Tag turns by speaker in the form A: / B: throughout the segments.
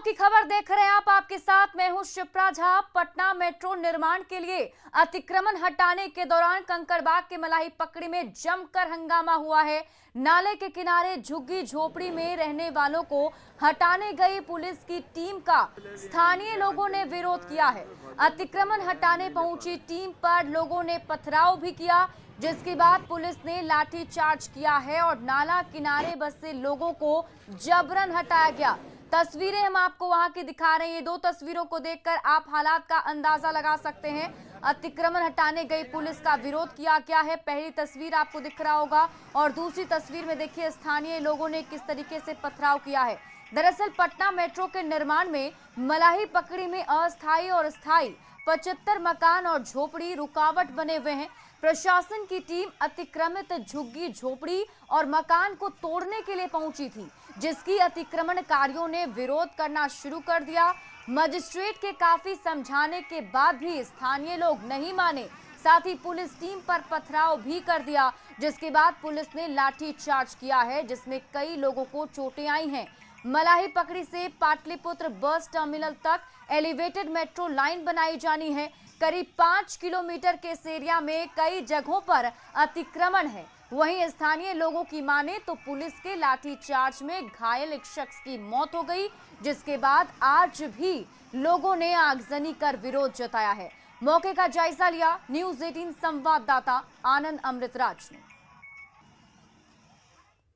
A: की खबर देख रहे हैं आप, आपके साथ मैं हूं शिप्रा झा। पटना मेट्रो निर्माण के लिए अतिक्रमण हटाने के दौरान कंकड़बाग के मलाही पकड़ी में जमकर हंगामा हुआ है। नाले के किनारे झुग्गी झोपड़ी में रहने वालों को हटाने गई पुलिस की टीम का स्थानीय लोगों ने विरोध किया है। अतिक्रमण हटाने पहुंची टीम पर लोगों ने पथराव भी किया, जिसके बाद पुलिस ने लाठीचार्ज किया है और नाला किनारे बसे लोगों को जबरन हटाया गया। तस्वीरें हम आपको वहां की दिखा रहे हैं। ये दो तस्वीरों को देखकर आप हालात का अंदाजा लगा सकते हैं। अतिक्रमण हटाने गई पुलिस का विरोध किया गया है। पहली तस्वीर आपको दिख रहा होगा और दूसरी तस्वीर में देखिए स्थानीय लोगों ने किस तरीके से पथराव किया है। दरअसल पटना मेट्रो के निर्माण में मलाही पकड़ी में अस्थायी और स्थायी 75 मकान और झोपड़ी रुकावट बने हुए हैं। प्रशासन की टीम अतिक्रमित झुग्गी झोपड़ी और मकान को तोड़ने के लिए पहुंची थी, जिसकी अतिक्रमणकारियों ने विरोध करना शुरू कर दिया। मजिस्ट्रेट के काफी समझाने के बाद भी स्थानीय लोग नहीं माने, साथ ही पुलिस टीम पर पथराव भी कर दिया, जिसके बाद पुलिस ने लाठीचार्ज किया है, जिसमें कई लोगों को चोटें आई हैं। मलाही पकड़ी से पाटलिपुत्र बस टर्मिनल तक एलिवेटेड मेट्रो लाइन बनाई जानी है। करीब 5 किलोमीटर के इस एरिया में कई जगहों पर अतिक्रमण है। वहीं स्थानीय लोगों की माने तो पुलिस के लाठीचार्ज में घायल एक शख्स की मौत हो गई, जिसके बाद आज भी लोगों ने आगजनी कर विरोध जताया है। मौके का जायजा लिया न्यूज़ 18 संवाददाता आनंद अमृतराज ने।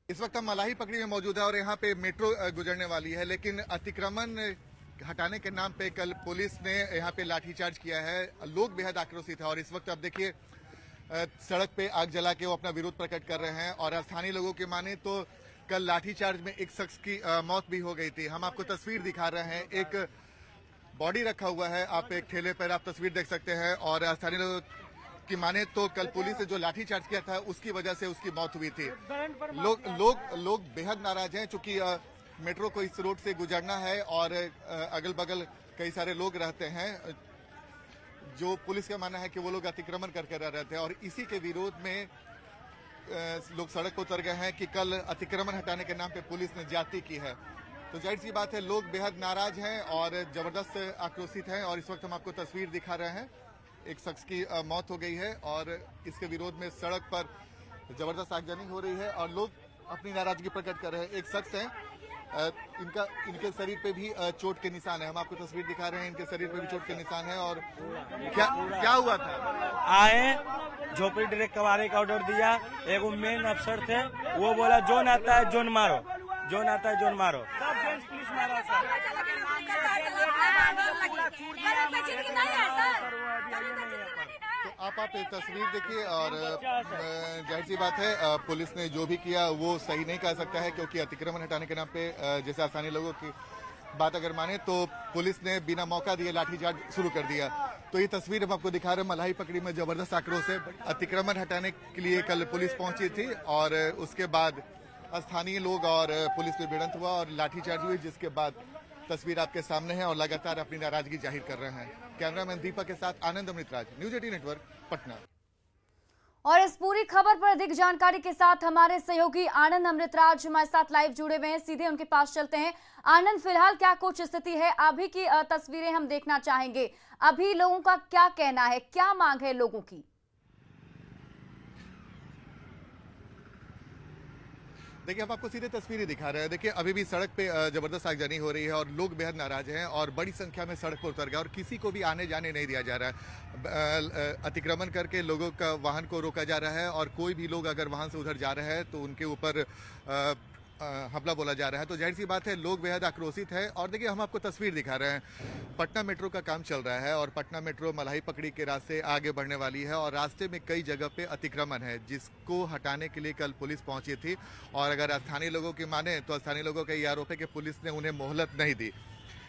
B: इस वक्त हम मलाही पकड़ी में मौजूद है और यहाँ पे मेट्रो गुजरने वाली है, लेकिन अतिक्रमण हटाने के नाम पे कल पुलिस ने यहाँ पे लाठीचार्ज किया है। लोग बेहद आक्रोशित है और इस वक्त आप देखिए सड़क पे आग जला के वो अपना विरोध प्रकट कर रहे हैं। और स्थानीय लोगों की माने तो कल लाठीचार्ज में एक शख्स की मौत भी हो गई थी। हम आपको तस्वीर दिखा रहे हैं, एक बॉडी रखा हुआ है, आप एक ठेले पर आप तस्वीर देख सकते हैं। और स्थानीय लोगों की माने तो कल पुलिस ने जो लाठीचार्ज किया था उसकी वजह से उसकी मौत हुई थी। लोग बेहद नाराज हैं, चूंकि मेट्रो को इस रोड से गुजरना है और अगल बगल कई सारे लोग रहते हैं। जो पुलिस का मानना है कि वो लोग अतिक्रमण करके रह रहे थे और इसी के विरोध में लोग सड़क पर उतर गए हैं कि कल अतिक्रमण हटाने के नाम पे पुलिस ने ज्यादती की है। तो जाहिर सी बात है लोग बेहद नाराज हैं और जबरदस्त आक्रोशित हैं। और इस वक्त हम आपको तस्वीर दिखा रहे हैं, एक शख्स की मौत हो गई है और इसके विरोध में सड़क पर जबरदस्त आगजनी हो रही है और लोग अपनी नाराजगी प्रकट कर रहे हैं। एक शख्स है, इनके शरीर पे भी चोट के निशान है। हम आपको तस्वीर दिखा रहे हैं, इनके शरीर पे भी चोट के निशान है। और क्या हुआ था?
C: आए झोपड़ी डायरेक्ट कबारे का ऑर्डर दिया, एगो मेन अफसर थे, वो बोला जोन आता है जोन मारो, जोन आता है जोन मारो। सब जेंट्स पुलिस मारा
B: तो आप तस्वीर देखिए और जाहिर सी बात है पुलिस ने जो भी किया वो सही नहीं कह सकता है, क्योंकि अतिक्रमण हटाने के नाम पे जैसे स्थानीय लोगों की बात अगर माने तो पुलिस ने बिना मौका दिए लाठीचार्ज शुरू कर दिया। तो ये तस्वीर हम आपको दिखा रहे हैं, मलाही पकड़ी में जबरदस्त आक्रोश है। अतिक्रमण हटाने के लिए कल पुलिस पहुंची थी और उसके बाद स्थानीय लोग और पुलिस में भिड़ंत हुआ और लाठीचार्ज हुई, जिसके बाद तस्वीर आपके सामने है और लगातार अपनी नाराजगी जाहिर कर रहे हैं। कैमरामैन दीपक के साथ आनंद अमृतराज, न्यूज़ 18 नेटवर्क, पटना।
A: और इस पूरी खबर पर अधिक जानकारी के साथ हमारे सहयोगी आनंद अमृतराज हमारे साथ लाइव जुड़े हुए हैं, सीधे उनके पास चलते हैं। आनंद, फिलहाल क्या कुछ स्थिति है? अभी की तस्वीरें हम देखना चाहेंगे। अभी लोगों का क्या कहना है, क्या मांग है लोगों की?
B: देखिए हम आपको सीधे तस्वीरें दिखा रहे हैं। देखिए अभी भी सड़क पे जबरदस्त आगजनी हो रही है और लोग बेहद नाराज हैं और बड़ी संख्या में सड़क पर उतर गए और किसी को भी आने जाने नहीं दिया जा रहा है। अतिक्रमण करके लोगों का वाहन को रोका जा रहा है और कोई भी लोग अगर वाहन से उधर जा रहे हैं तो उनके ऊपर हमला बोला जा रहा है। तो जाहिर सी बात है लोग बेहद आक्रोशित है। और देखिए हम आपको तस्वीर दिखा रहे हैं, पटना मेट्रो का काम चल रहा है और पटना मेट्रो मलाही पकड़ी के रास्ते आगे बढ़ने वाली है और रास्ते में कई जगह पे अतिक्रमण है, जिसको हटाने के लिए कल पुलिस पहुंची थी। और अगर स्थानीय लोगों की माने तो स्थानीय लोगों का ये आरोप है कि पुलिस ने उन्हें मोहलत नहीं दी।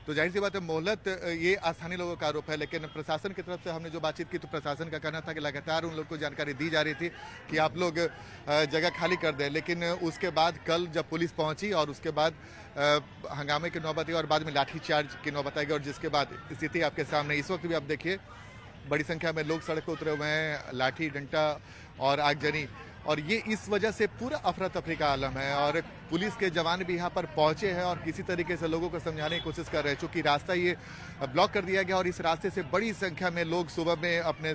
B: तो जाहिर सी बात है मोहलत ये स्थानीय लोगों का आरोप है, लेकिन प्रशासन की तरफ से हमने जो बातचीत की तो प्रशासन का कहना था कि लगातार उन लोग को जानकारी दी जा रही थी कि आप लोग जगह खाली कर दें। लेकिन उसके बाद कल जब पुलिस पहुंची और उसके बाद हंगामे की नौबत आई और बाद में लाठीचार्ज की नौबत आई और जिसके बाद स्थिति आपके सामने इस वक्त भी आप देखिए बड़ी संख्या में लोग सड़क पर उतरे हुए हैं, लाठी डंडा और आगजनी और ये इस वजह से पूरा अफरा तफरी का आलम है और पुलिस के जवान भी यहाँ पर पहुंचे हैं और किसी तरीके से लोगों को समझाने की कोशिश कर रहे हैं, चूंकि रास्ता ये ब्लॉक कर दिया गया और इस रास्ते से बड़ी संख्या में लोग सुबह में अपने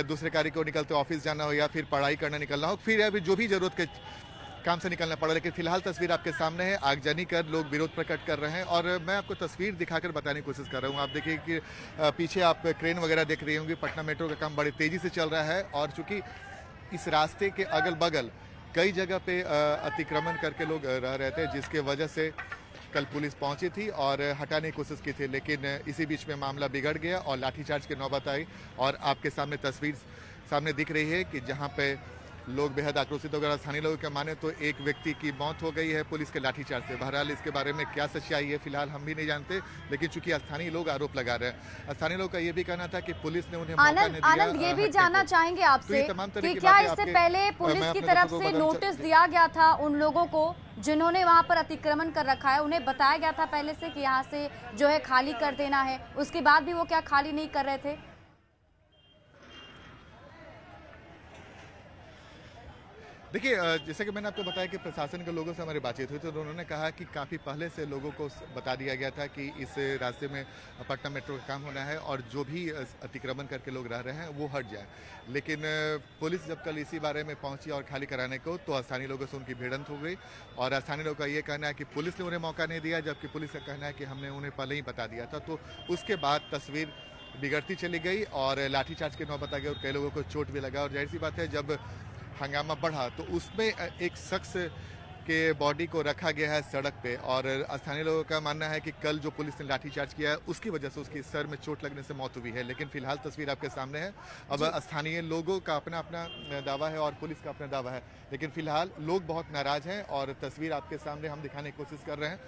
B: दूसरे कार्य को निकलते, ऑफिस जाना हो या फिर पढ़ाई करना निकलना हो, फिर अभी जो भी जरूरत के काम से निकलना पड़ा। लेकिन फिलहाल तस्वीर आपके सामने है, आगजनी कर लोग विरोध प्रकट कर रहे हैं और मैं आपको तस्वीर दिखाकर बताने की कोशिश कर रहा हूँ। आप देखिए कि पीछे आप क्रेन वगैरह देख रही होंगी, पटना मेट्रो का काम बड़ी तेजी से चल रहा है और चूंकि इस रास्ते के अगल बगल कई जगह पे अतिक्रमण करके लोग रह रहे थे, जिसके वजह से कल पुलिस पहुंची थी और हटाने की कोशिश की थी, लेकिन इसी बीच में मामला बिगड़ गया और लाठीचार्ज की नौबत आई। और आपके सामने तस्वीर सामने दिख रही है कि जहां पे लोग बेहद आक्रोशित हो गए। स्थानीय लोगों के माने तो एक व्यक्ति की मौत हो गई है पुलिस के लाठीचार्ज से। बहरहाल इसके बारे में क्या सच्चाई है फिलहाल हम भी नहीं जानते, लेकिन चूंकि स्थानीय लोग आरोप लगा रहे हैं, स्थानीय लोग का ये भी कहना था कि पुलिस ने उन्हें मौका नहीं दिया।
A: आनंद, ये भी जानना चाहेंगे आपसे कि क्या इससे पहले पुलिस की तरफ से नोटिस दिया गया था उन लोगों को जिन्होंने वहां पर अतिक्रमण कर रखा है? उन्हें बताया गया था पहले से कि यहाँ से जो है खाली कर देना है, उसके बाद भी वो क्या खाली नहीं कर रहे थे?
B: देखिए, जैसे कि मैंने आपको बताया कि प्रशासन के लोगों से हमारी बातचीत हुई तो उन्होंने कहा कि काफ़ी पहले से लोगों को बता दिया गया था कि इस रास्ते में पटना मेट्रो का काम होना है और जो भी अतिक्रमण करके लोग रह रहे हैं वो हट जाए। लेकिन पुलिस जब कल इसी बारे में पहुंची और खाली कराने को, तो स्थानीय लोगों से उनकी भिड़ंत हो गई और स्थानीय लोगों का ये कहना है कि पुलिस ने उन्हें मौका नहीं दिया, जबकि पुलिस का कहना है कि हमने उन्हें पहले ही बता दिया था। तो उसके बाद तस्वीर बिगड़ती चली गई और लाठीचार्ज की नौबत आ गई और कई लोगों को चोट भी लगा। और जाहिर सी बात है, जब हंगामा बढ़ा तो उसमें एक शख्स के बॉडी को रखा गया है सड़क पे और स्थानीय लोगों का मानना है कि कल जो पुलिस ने लाठीचार्ज किया है उसकी वजह से उसकी सर में चोट लगने से मौत हुई है। लेकिन फिलहाल तस्वीर आपके सामने है। अब स्थानीय लोगों का अपना अपना दावा है और पुलिस का अपना दावा है, लेकिन फिलहाल लोग बहुत नाराज हैं और तस्वीर आपके सामने हम दिखाने की कोशिश कर रहे हैं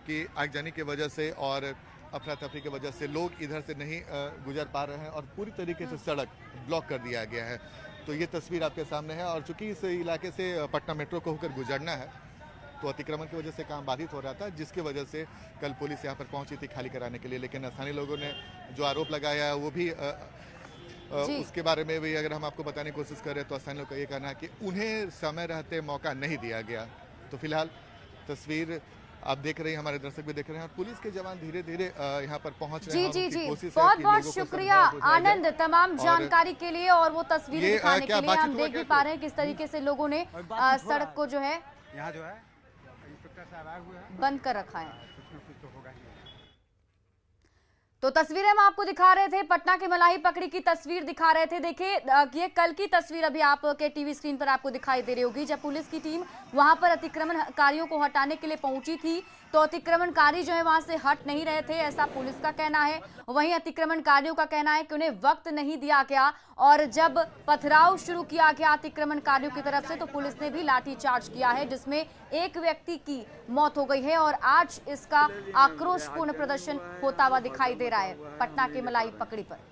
B: कि आगजनी की वजह से और अफरा तफरी की वजह से लोग इधर से नहीं गुजर पा रहे हैं और पूरी तरीके से सड़क ब्लॉक कर दिया गया है। तो ये तस्वीर आपके सामने है और चूंकि इस इलाके से पटना मेट्रो को होकर गुजरना है तो अतिक्रमण की वजह से काम बाधित हो रहा था, जिसकी वजह से कल पुलिस यहाँ पर पहुंची थी खाली कराने के लिए। लेकिन स्थानीय लोगों ने जो आरोप लगाया है वो भी उसके बारे में भी अगर हम आपको बताने की कोशिश करें तो स्थानीय लोगों का ये कहना है कि उन्हें समय रहते मौका नहीं दिया गया। तो फिलहाल तस्वीर आप देख रहे हैं, हमारे दर्शक भी देख रहे हैं और पुलिस के जवान धीरे धीरे यहाँ पर पहुंच रहे हैं।
A: जी, बहुत बहुत शुक्रिया आनंद तमाम जानकारी के लिए और वो तस्वीरें दिखाने के लिए। हम देख भी पा रहे हैं किस तरीके से लोगों ने सड़क को जो है
D: यहाँ जो है इंस्पेक्टर साहब आए हुए हैं,
A: बंद कर रखा है।
D: कुछ तो होगा ही।
A: तो तस्वीरें हम आपको दिखा रहे थे, पटना के मलाही पकड़ी की तस्वीर दिखा रहे थे। देखिए, ये कल की तस्वीर अभी आपके टीवी स्क्रीन पर आपको दिखाई दे रही होगी, जब पुलिस की टीम वहां पर अतिक्रमणकारियों को हटाने के लिए पहुंची थी तो अतिक्रमणकारी जो है वहां से हट नहीं रहे थे, ऐसा पुलिस का कहना है। वहीं अतिक्रमणकारियों का कहना है कि उन्हें वक्त नहीं दिया गया और जब पथराव शुरू किया गया अतिक्रमणकारियों की तरफ से तो पुलिस ने भी लाठीचार्ज किया है, जिसमें एक व्यक्ति की मौत हो गई है और आज इसका आक्रोशपूर्ण प्रदर्शन होता हुआ दिखाई दे रहा है पटना के मलाही पकड़ी पर।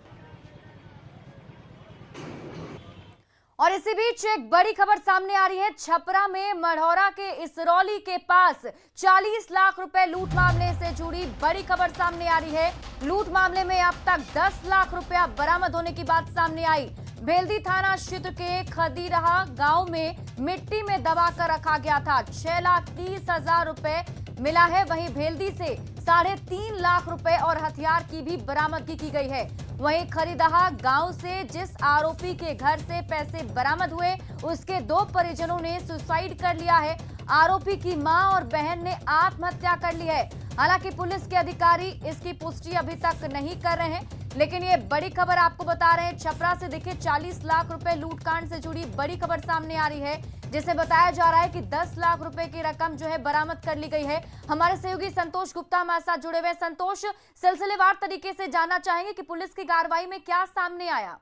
A: और इसी बीच एक बड़ी खबर सामने आ रही है। छपरा में मढ़ौरा के इसरौली के पास 40 लाख रुपए लूट मामले से जुड़ी बड़ी खबर सामने आ रही है। लूट मामले में अब तक 10 लाख रुपया बरामद होने की बात सामने आई। भेल्दी थाना क्षेत्र के खदीरहा गांव में मिट्टी में दबाकर रखा गया था। 6,30,000 रुपए मिला है। वहीं भेल्दी से 3.5 लाख रुपए और हथियार की भी बरामदगी की गई है। वहीं खरीदहा गांव से जिस आरोपी के घर से पैसे बरामद हुए उसके 2 परिजनों ने सुसाइड कर लिया है। आरोपी की मां और बहन ने आत्महत्या कर ली है। हालांकि पुलिस के अधिकारी इसकी पुष्टि अभी तक नहीं कर रहे हैं, लेकिन ये बड़ी खबर आपको बता रहे हैं। छपरा से देखिए 40 लाख रुपए लूटकांड से जुड़ी बड़ी खबर सामने आ रही है, जिसमें बताया जा रहा है कि 10 लाख रुपए की रकम जो है बरामद कर ली गई है। हमारे सहयोगी संतोष गुप्ता हमारे साथ जुड़े हुए हैं। संतोष, सिलसिलेवार तरीके से जानना चाहेंगे कि पुलिस की कार्रवाई में क्या सामने आया?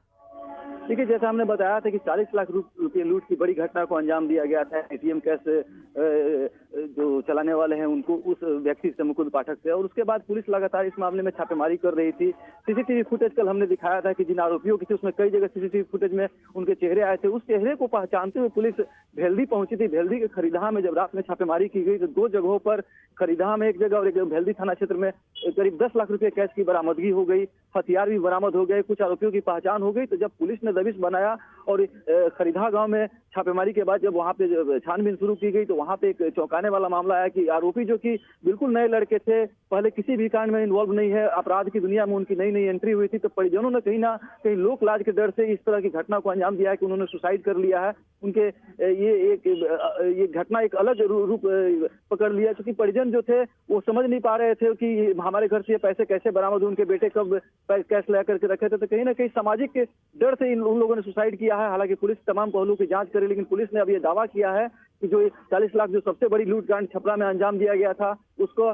E: देखिए, जैसा हमने बताया था कि 40 लाख रुपये लूट की बड़ी घटना को अंजाम दिया गया था। एटीएम कैश जो चलाने वाले हैं उनको, उस व्यक्ति से, मुकुंद पाठक से। और उसके बाद पुलिस लगातार इस मामले में छापेमारी कर रही थी। सीसीटीवी फुटेज कल हमने दिखाया था कि जिन आरोपियों की थी उसमें कई जगह सीसीटीवी फुटेज में उनके चेहरे आए थे। उस चेहरे को पहचानते हुए पुलिस भेल्दी पहुंची थी। भेल्दी के खरीदहा में जब रात में छापेमारी की गई तो 2 जगहों पर, खरीदहा में एक जगह और एक भेल्दी थाना क्षेत्र में करीब 10 लाख रुपए कैश की बरामदगी हो गई। हथियार भी बरामद हो गए, कुछ आरोपियों की पहचान हो गई। तो जब पुलिस ने दबिश बनाया और खरीदहा गांव में छापेमारी के बाद जब वहां पे छानबीन शुरू की गई तो वहां पे एक चौंकाने वाला मामला आया कि आरोपी जो कि बिल्कुल नए लड़के थे, पहले किसी भी कांड में इन्वॉल्व नहीं है, अपराध की दुनिया में उनकी नई नई एंट्री हुई थी। तो परिजनों ने कहीं ना कहीं लोक लाज के डर से इस तरह की घटना को अंजाम दिया है कि उन्होंने सुसाइड कर लिया है। उनके ये घटना एक अलग रूप पकड़ लिया, क्योंकि परिजन जो थे वो समझ नहीं पा रहे थे कि हमारे घर से ये पैसे कैसे बरामद हुए, उनके बेटे कब कैश ला करके रखे थे। तो कहीं ना कहीं सामाजिक के डर से उन लोगों ने सुसाइड किया है। हालांकि पुलिस तमाम पहलू की जांच करे, लेकिन पुलिस ने अब ये दावा किया है कि जो 40 लाख जो सबसे बड़ी लूटकांड छपरा में अंजाम दिया गया था उसको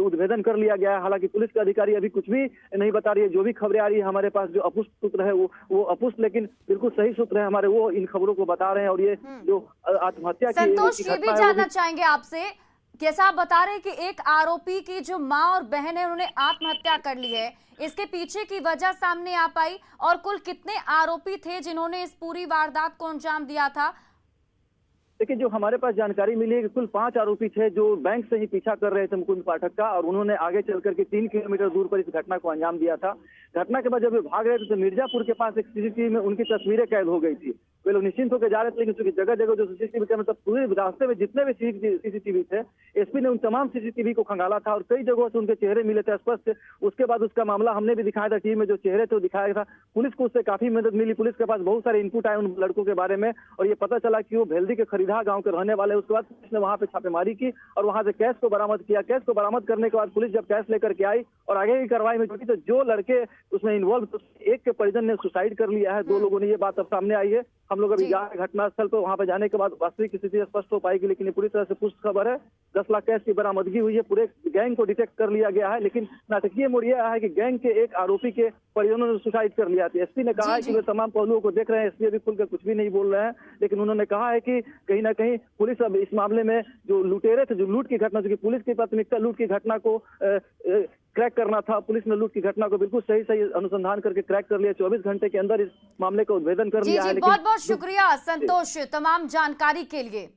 E: उद्भेदन कर लिया गया है। हालांकि पुलिस के अधिकारी अभी कुछ भी नहीं बता रही है। जो भी खबरें आ रही है हमारे पास, जो अपुष्ट सूत्र है वो अपुष्ट, लेकिन बिल्कुल सही सूत्र है हमारे, वो इन खबरों को बता रहे हैं। और ये जो आत्महत्या की
A: संतोष, ये भी जानना चाहेंगे आपसे, जैसा आप बता रहे हैं कि एक आरोपी की जो माँ और बहन है उन्होंने आत्महत्या कर ली है, इसके पीछे की वजह सामने आ पाई? और कुल कितने आरोपी थे जिन्होंने इस पूरी वारदात को अंजाम दिया था?
E: देखिए, जो हमारे पास जानकारी मिली है कि कुल 5 आरोपी थे जो बैंक से ही पीछा कर रहे थे मुकुंद पाठक का, और उन्होंने आगे चल करके 3 किलोमीटर दूर पर इस घटना को अंजाम दिया था। घटना के बाद जब वे भाग रहे थे तो मिर्जापुर के पास एक सीसीटीवी में उनकी तस्वीरें कैद हो गई थी। वे लोग निश्चिंत होकर जा रहे थे, लेकिन चूंकि जगह जगह जो सीसीटीवी कैमरा, मतलब पूरे रास्ते में जितने भी सीसीटीवी थे, एसपी ने उन तमाम सीसीटीवी को खंगाला था और कई जगहों से उनके चेहरे मिले थे स्पष्ट। उसके बाद उसका मामला हमने भी दिखाया था, टीवी में जो चेहरे थे वो दिखाया था। पुलिस को उससे काफी मदद मिली। पुलिस के पास बहुत सारे इनपुट आए उन लड़कों के बारे में, और ये पता चला कि वो भेल्दी के खरीदहा गाँव के रहने वाले। उसके बाद पुलिस ने वहां पे छापेमारी की और वहां से कैश को बरामद किया। कैश को बरामद करने के बाद पुलिस जब कैश लेकर के आई और आगे की कार्रवाई में जुटी तो जो लड़के उसमें इन्वॉल्व, तो एक के परिजन ने सुसाइड कर लिया है। 2 लोगों ने, ये बात अब सामने आई है। हम लोग अभी जा रहे हैं घटनास्थल पर, वहां पर जाने के बाद वास्तविक स्थिति स्पष्ट हो पाएगी। लेकिन ये पूरी तरह से पुष्ट खबर है। 10 लाख कैश की बरामदगी हुई है। पूरे गैंग को डिटेक्ट कर लिया गया है। लेकिन नाटकीय मोड़ यह है कि गैंग के एक आरोपी के परिजनों ने सुसाइड कर लिया था। एसपी ने कहा है कि वे तमाम पहलुओं को देख रहे हैं। एसपी अभी खुलकर कुछ भी नहीं बोल रहे हैं, लेकिन उन्होंने कहा है कि कहीं ना कहीं पुलिस अब इस मामले में जो लुटेरे थे, जो लूट की घटना, जो पुलिस की प्राथमिकता लूट की घटना को क्रैक करना था, पुलिस ने लूट की घटना को बिल्कुल सही अनुसंधान करके क्रैक कर लिया। 24 घंटे के अंदर इस मामले का उद्भेदन कर लिया है।
A: बहुत बहुत शुक्रिया संतोष तमाम जानकारी के लिए।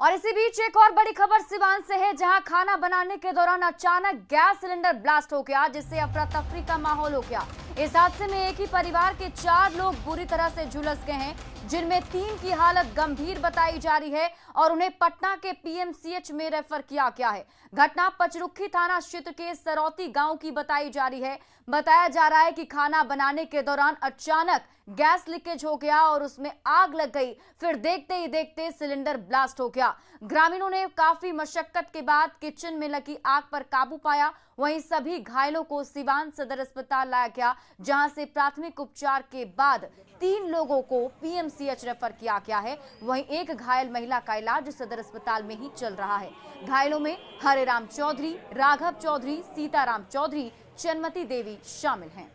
A: और इसी बीच एक और बड़ी खबर सिवान से है, जहां खाना बनाने के दौरान अचानक गैस सिलेंडर ब्लास्ट हो गया, जिससे अफरा तफरी का माहौल हो गया। इस हादसे में एक ही परिवार के 4 लोग बुरी तरह से झुलस गए हैं, जिनमें 3 की हालत गंभीर बताई जा रही है और उन्हें पटना के पीएमसीएच में रेफर किया गया है। घटना पचरुखी थाना क्षेत्र के सरौती गांव की बताई जा रही है। बताया जा रहा है कि खाना बनाने के दौरान अचानक गैस लीकेज हो गया और उसमें आग लग गई। फिर देखते ही देखते सिलेंडर ब्लास्ट हो गया। ग्रामीणों ने काफी मशक्कत के बाद किचन में लगी आग पर काबू पाया। वहीं सभी घायलों को सिवान सदर अस्पताल लाया गया, जहां से प्राथमिक उपचार के बाद 3 लोगों को पीएमसीएच रेफर किया गया है। वहीं एक घायल महिला का इलाज सदर अस्पताल में ही चल रहा है। घायलों में हरेराम चौधरी, राघव चौधरी, सीताराम चौधरी, चनमती देवी शामिल हैं।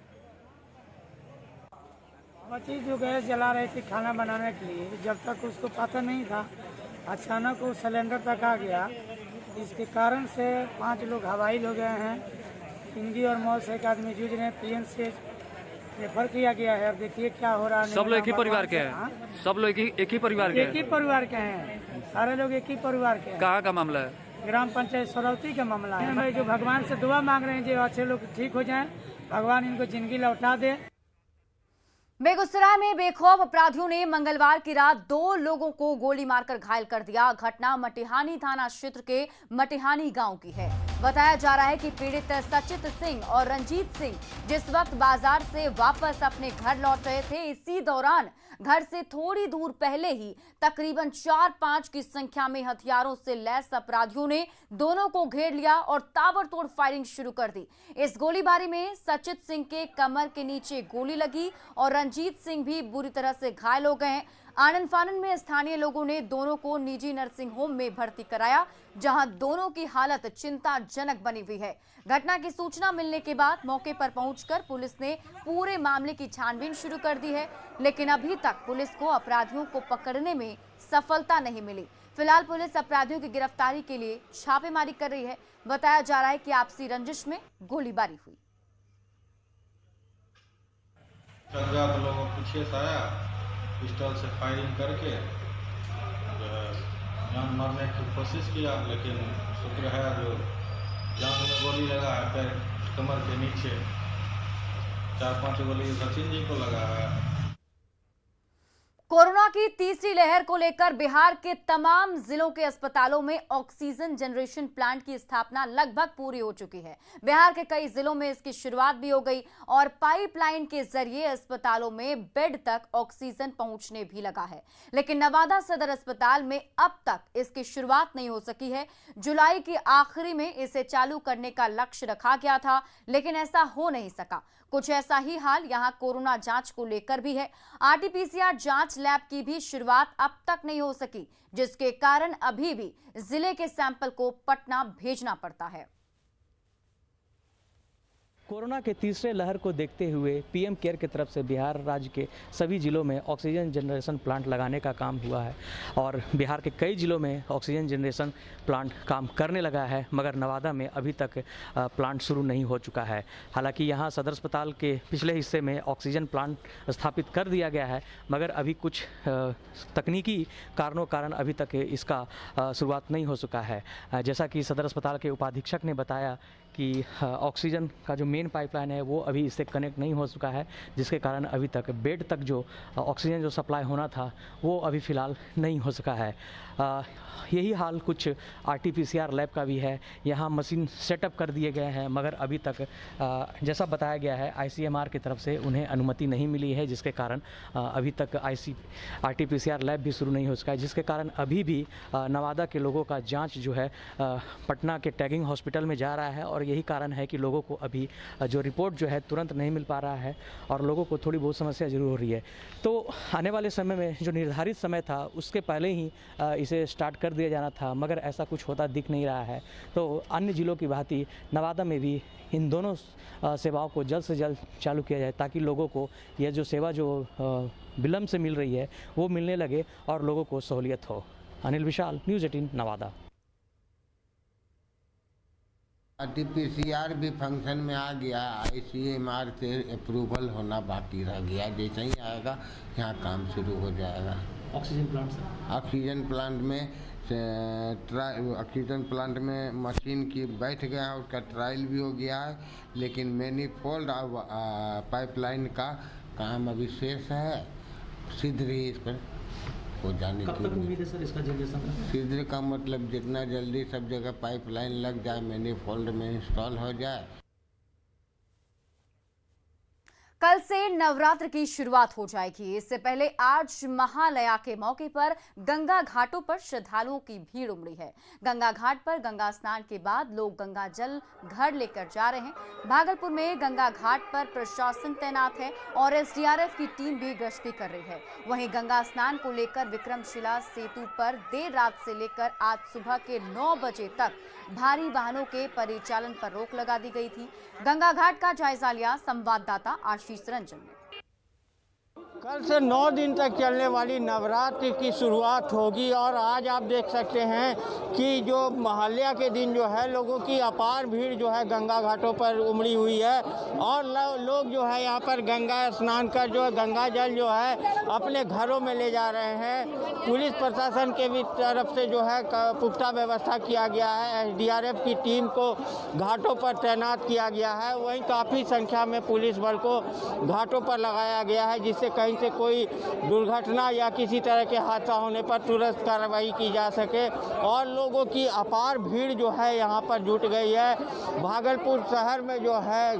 F: बच्ची जो गैस जला रही थी खाना बनाने के लिए, जब तक उसको पता नहीं था, अचानक वो सिलेंडर तक आ गया। इसके कारण से 5 लोग घायल हो गए हैं। जिंदगी और मौत से एक आदमी जूझ रहे हैं। पीएमसीएच रेफर किया गया है। अब देखिए क्या हो रहा है।
G: सब लोग एक ही परिवार के हैं? सब लोग एक ही परिवार के हैं?
F: एक ही परिवार के हैं। सारे लोग एक ही परिवार के हैं।
G: कहाँ का मामला है?
F: ग्राम पंचायत सरौती का मामला है। भाई जो भगवान से दुआ मांग रहे हैं जो अच्छे लोग ठीक हो जाएं, भगवान इनको जिंदगी लौटा दे।
A: बेगूसराय में बेखौफ अपराधियों ने मंगलवार की रात 2 लोगों को गोली मारकर घायल कर दिया। घटना मटिहानी थाना क्षेत्र के मटिहानी गांव की है। बताया जा रहा है कि पीड़ित सचित सिंह और रंजीत सिंह जिस वक्त बाजार से वापस अपने घर लौट रहे थे, इसी दौरान घर से थोड़ी दूर पहले ही तकरीबन 4-5 की संख्या में हथियारों से लैस अपराधियों ने दोनों को घेर लिया और ताबड़तोड़ फायरिंग शुरू कर दी। इस गोलीबारी में सचित सिंह के कमर के नीचे गोली लगी और रंजीत सिंह भी बुरी तरह से घायल हो गए हैं। आनन फानन में स्थानीय लोगों ने दोनों को निजी नर्सिंग होम में भर्ती कराया, जहां दोनों की हालत चिंताजनक बनी हुई है। घटना की सूचना मिलने के बाद मौके पर पहुंचकर पुलिस ने पूरे मामले की छानबीन शुरू कर दी है, लेकिन अभी तक पुलिस को अपराधियों को पकड़ने में सफलता नहीं मिली। फिलहाल पुलिस अपराधियों की गिरफ्तारी के लिए छापेमारी कर रही है। बताया जा रहा है कि आपसी रंजिश में गोलीबारी हुई।
H: अज्ञात लोगों पीछे से आया, पिस्टल से फायरिंग करके जो है जान मारने की कोशिश किया, लेकिन शुक्र है जो जान में गोली लगा है, पैर कमर के नीचे 4-5 गोली सचिन जी को लगा है।
A: कोरोना की तीसरी लहर को लेकर बिहार के तमाम जिलों के अस्पतालों में ऑक्सीजन जनरेशन प्लांट की स्थापना लगभग पूरी हो चुकी है। बिहार के कई जिलों में इसकी शुरुआत भी हो गई और पाइपलाइन के जरिए अस्पतालों में बेड तक ऑक्सीजन पहुंचने भी लगा है। लेकिन नवादा सदर अस्पताल में अब तक इसकी शुरुआत नहीं हो सकी है। जुलाई के आखिरी में इसे चालू करने का लक्ष्य रखा गया था, लेकिन ऐसा हो नहीं सका। कुछ ऐसा ही हाल यहां कोरोना जांच को लेकर भी है। आरटीपीसीआर जांच लैब की भी शुरुआत अब तक नहीं हो सकी, जिसके कारण अभी भी जिले के सैंपल को पटना भेजना पड़ता है।
I: कोरोना के तीसरे लहर को देखते हुए पीएम केयर की तरफ से बिहार राज्य के सभी जिलों में ऑक्सीजन जनरेशन प्लांट लगाने का काम हुआ है और बिहार के कई जिलों में ऑक्सीजन जनरेशन प्लांट काम करने लगा है, मगर नवादा में अभी तक प्लांट शुरू नहीं हो चुका है। हालांकि यहां सदर अस्पताल के पिछले हिस्से में ऑक्सीजन प्लांट स्थापित कर दिया गया है, मगर अभी कुछ तकनीकी कारण अभी तक इसका शुरुआत नहीं हो चुका है। जैसा कि सदर अस्पताल के उपाधीक्षक ने बताया कि ऑक्सीजन का जो मेन पाइपलाइन है वो अभी इससे कनेक्ट नहीं हो चुका है, जिसके कारण अभी तक बेड तक जो ऑक्सीजन जो सप्लाई होना था वो अभी फ़िलहाल नहीं हो सका है। यही हाल कुछ आरटीपीसीआर लैब का भी है। यहाँ मशीन सेटअप कर दिए गए हैं, मगर अभी तक जैसा बताया गया है आईसीएमआर की तरफ से उन्हें अनुमति नहीं मिली है, जिसके कारण अभी तक आरटीपीसीआर लैब भी शुरू नहीं हो सका है, जिसके कारण अभी भी नवादा के लोगों का जांच जो है पटना के टैगिंग हॉस्पिटल में जा रहा है और यही कारण है कि लोगों को अभी जो रिपोर्ट जो है तुरंत नहीं मिल पा रहा है और लोगों को थोड़ी बहुत समस्या जरूर हो रही है। तो आने वाले समय में जो निर्धारित समय था उसके पहले ही इसे स्टार्ट कर दिया जाना था, मगर ऐसा कुछ होता दिख नहीं रहा है। तो अन्य जिलों की भांति नवादा में भी इन दोनों सेवाओं को जल्द से जल्द चालू किया जाए, ताकि लोगों को यह जो सेवा जो विलम्ब से मिल रही है वो मिलने लगे और लोगों को सहूलियत हो। अनिल विशाल, न्यूज़ 18 नवादा।
J: आरटीपीसीआर भी फंक्शन में आ गया, आईसीएमआर से अप्रूवल होना बाकी रह गया। जैसे ही आएगा यहाँ काम शुरू हो जाएगा। ऑक्सीजन प्लांट में मशीन की बैठ गया है, उसका ट्रायल भी हो गया है, लेकिन मैनीफोल्ड पाइपलाइन का काम अभी शेष है। शीघ्र ही इस पर हो जाने की उम्मीद है सर इसका जनरेशन? शीघ्र का मतलब जितना जल्दी सब जगह पाइपलाइन लग जाए, मैनीफोल्ड में इंस्टॉल हो जाए।
A: कल से नवरात्र की शुरुआत हो जाएगी। इससे पहले आज महालया के मौके पर गंगा घाटों पर श्रद्धालुओं की भीड़ उमड़ी है। गंगा घाट पर गंगा स्नान के बाद लोग गंगा जल घर लेकर जा रहे हैं। भागलपुर में गंगा घाट पर प्रशासन तैनात है और एसडीआरएफ की टीम भी गश्ती कर रही है। वहीं गंगा स्नान को लेकर विक्रमशिला सेतु पर देर रात से लेकर आज सुबह के 9 बजे तक भारी वाहनों के परिचालन पर रोक लगा दी गई थी। गंगा घाट का जायजा लिया संवाददाता आशीष रंजन ने।
K: कल से 9 दिन तक चलने वाली नवरात्रि की शुरुआत होगी और आज आप देख सकते हैं कि जो महालया के दिन जो है लोगों की अपार भीड़ जो है गंगा घाटों पर उमड़ी हुई है और लोग जो है यहाँ पर गंगा स्नान कर जो है गंगा जल जो है अपने घरों में ले जा रहे हैं। पुलिस प्रशासन के भी तरफ से जो है पुख्ता व्यवस्था किया गया है। एसडीआरएफ की टीम को घाटों पर तैनात किया गया है। वहीं काफ़ी संख्या में पुलिस बल को घाटों पर लगाया गया है, जिससे कहीं से कोई दुर्घटना या किसी तरह के हादसा होने पर तुरंत कार्रवाई की जा सके। और लोगों की अपार भीड़ जो है यहाँ पर जुट गई है। भागलपुर शहर में जो है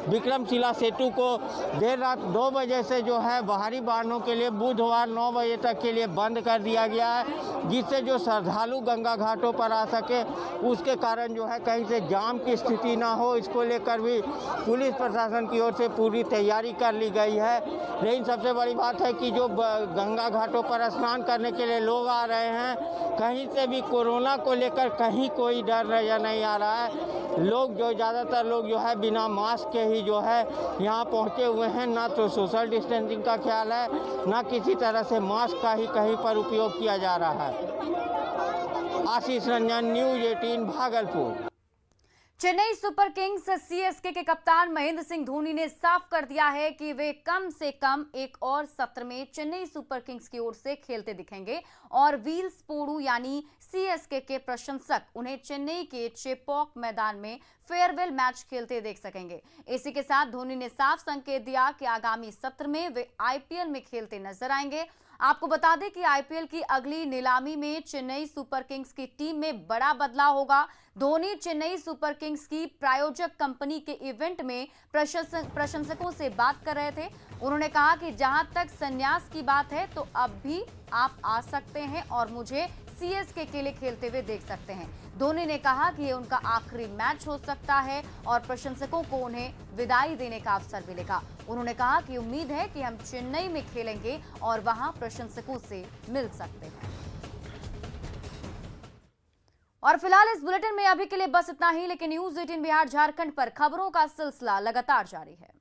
K: विक्रमशिला सेतु को देर रात 2 बजे से जो है बाहरी वाहनों के लिए बुधवार 9 बजे तक के लिए बंद कर दिया गया है, जिससे जो श्रद्धालु गंगा घाटों पर आ सके उसके कारण जो है कहीं से जाम की स्थिति ना हो, इसको लेकर भी पुलिस प्रशासन की ओर से पूरी तैयारी कर ली गई है। लेकिन सबसे बड़ी बात है कि जो गंगा घाटों पर स्नान करने के लिए लोग आ रहे हैं, कहीं से भी कोरोना को लेकर कहीं कोई डर नजर नहीं आ रहा है। लोग जो ज़्यादातर लोग जो है बिना मास्क के ही जो है यहाँ पहुँचे हुए हैं। ना तो सोशल डिस्टेंसिंग का ख्याल है, ना किसी तरह से मास्क का ही कहीं पर उपयोग किया जा रहा है। Ashish Ranjan, news 18 Bhagalpur.
A: Chennai Super Kings CSK के कप्तान महेंद्र सिंह धोनी ने साफ कर दिया है कि वे कम से कम एक और सत्र में चेन्नई सुपर किंग्स की ओर से खेलते दिखेंगे और विल्स पोडू यानी सीएसके के प्रशंसक उन्हें चेन्नई के चेपॉक मैदान में फेयरवेल मैच खेलते देख सकेंगे। इसी के साथ धोनी ने साफ संकेत दिया कि आगामी सत्र में वे आईपीएल में खेलते नजर आएंगे। आपको बता दें कि आईपीएल की अगली नीलामी में चेन्नई सुपर किंग्स की टीम में बड़ा बदलाव होगा। धोनी चेन्नई सुपर किंग्स की प्रायोजक कंपनी के इवेंट में प्रशंसकों से बात कर रहे थे। उन्होंने कहा कि जहां तक संन्यास की बात है तो अब भी आप आ सकते हैं और मुझे सीएसके के लिए खेलते हुए देख सकते हैं। धोनी ने कहा कि ये उनका आखिरी मैच हो सकता है और प्रशंसकों को उन्हें विदाई देने का अवसर मिलेगा। उन्होंने कहा कि उम्मीद है कि हम चेन्नई में खेलेंगे और वहां प्रशंसकों से मिल सकते हैं। और फिलहाल इस बुलेटिन में अभी के लिए बस इतना ही, लेकिन न्यूज़ 18 बिहार झारखंड पर खबरों का सिलसिला लगातार जारी है।